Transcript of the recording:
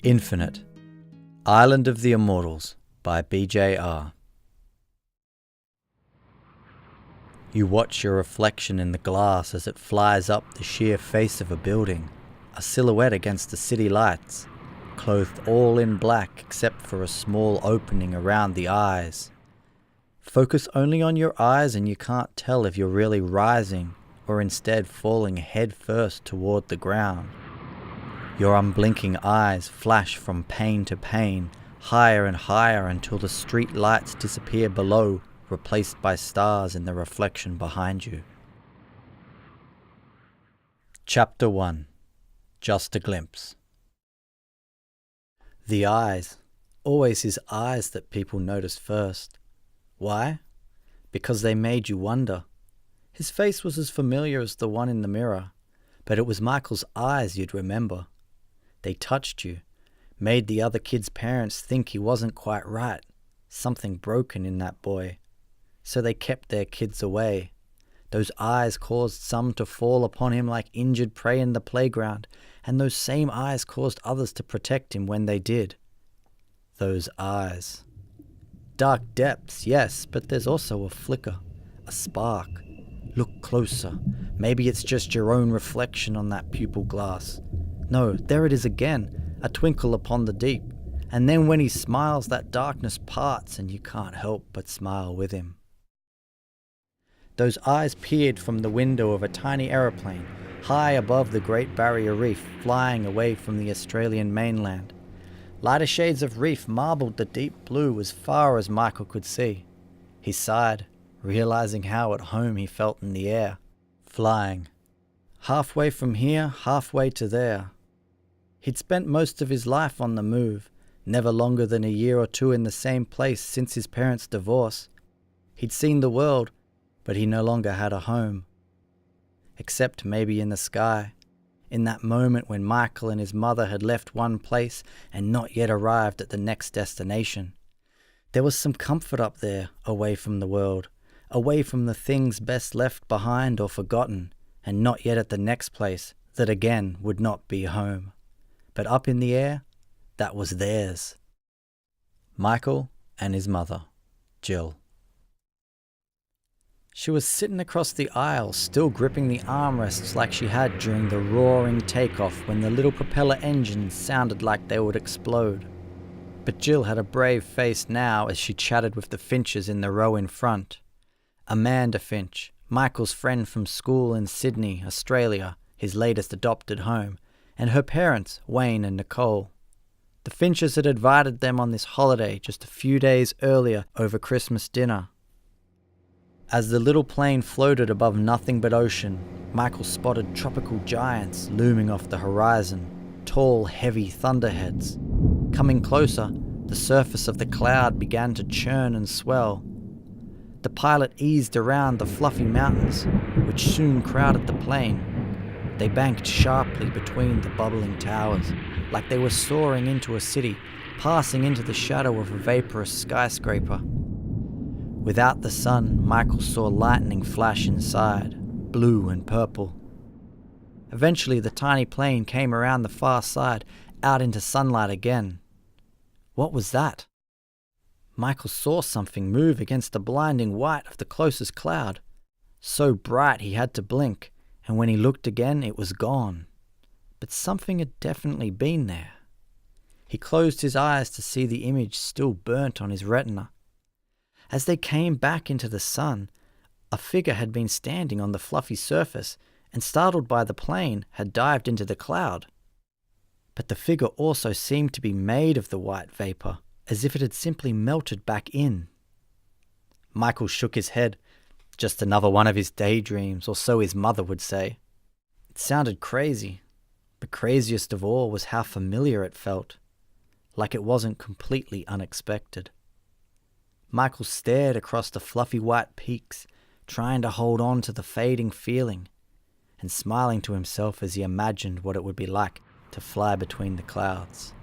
Infinite, Island of the Immortals by BJR. You watch your reflection in the glass as it flies up the sheer face of a building, a silhouette against the city lights, clothed all in black except for a small opening around the eyes. Focus only on your eyes and you can't tell if you're really rising or instead falling head first toward the ground. Your unblinking eyes flash from pane to pane, higher and higher until the street lights disappear below, replaced by stars in the reflection behind you. Chapter 1. Just a Glimpse. The eyes. Always his eyes that people notice first. Why? Because they made you wonder. His face was as familiar as the one in the mirror, but it was Michael's eyes you'd remember. They touched you, made the other kid's parents think he wasn't quite right, something broken in that boy. So they kept their kids away. Those eyes caused some to fall upon him like injured prey in the playground, and those same eyes caused others to protect him when they did. Those eyes. Dark depths, yes, but there's also a flicker, a spark. Look closer. Maybe it's just your own reflection on that pupil glass. No, there it is again, a twinkle upon the deep. And then when he smiles, that darkness parts and you can't help but smile with him. Those eyes peered from the window of a tiny aeroplane, high above the Great Barrier Reef, flying away from the Australian mainland. Lighter shades of reef marbled the deep blue as far as Michael could see. He sighed, realizing how at home he felt in the air, flying. Halfway from here, halfway to there. He'd spent most of his life on the move, never longer than a year or two in the same place since his parents' divorce. He'd seen the world, but he no longer had a home. Except maybe in the sky, in that moment when Michael and his mother had left one place and not yet arrived at the next destination. There was some comfort up there, away from the world, away from the things best left behind or forgotten, and not yet at the next place that again would not be home. But up in the air, that was theirs. Michael and his mother, Jill. She was sitting across the aisle, still gripping the armrests like she had during the roaring takeoff when the little propeller engines sounded like they would explode. But Jill had a brave face now as she chatted with the Finches in the row in front. Amanda Finch, Michael's friend from school in Sydney, Australia, his latest adopted home, and her parents, Wayne and Nicole. The Finches had invited them on this holiday just a few days earlier over Christmas dinner. As the little plane floated above nothing but ocean, Michael spotted tropical giants looming off the horizon, tall, heavy thunderheads. Coming closer, the surface of the cloud began to churn and swell. The pilot eased around the fluffy mountains, which soon crowded the plane. They banked sharply between the bubbling towers, like they were soaring into a city, passing into the shadow of a vaporous skyscraper. Without the sun, Michael saw lightning flash inside, blue and purple. Eventually, the tiny plane came around the far side, out into sunlight again. What was that? Michael saw something move against the blinding white of the closest cloud. So bright he had to blink, and when he looked again, it was gone. But something had definitely been there. He closed his eyes to see the image still burnt on his retina. As they came back into the sun, a figure had been standing on the fluffy surface and, startled by the plane, had dived into the cloud. But the figure also seemed to be made of the white vapor, as if it had simply melted back in. Michael shook his head. Just another one of his daydreams, or so his mother would say. It sounded crazy, but craziest of all was how familiar it felt, like it wasn't completely unexpected. Michael stared across the fluffy white peaks, trying to hold on to the fading feeling, and smiling to himself as he imagined what it would be like to fly between the clouds.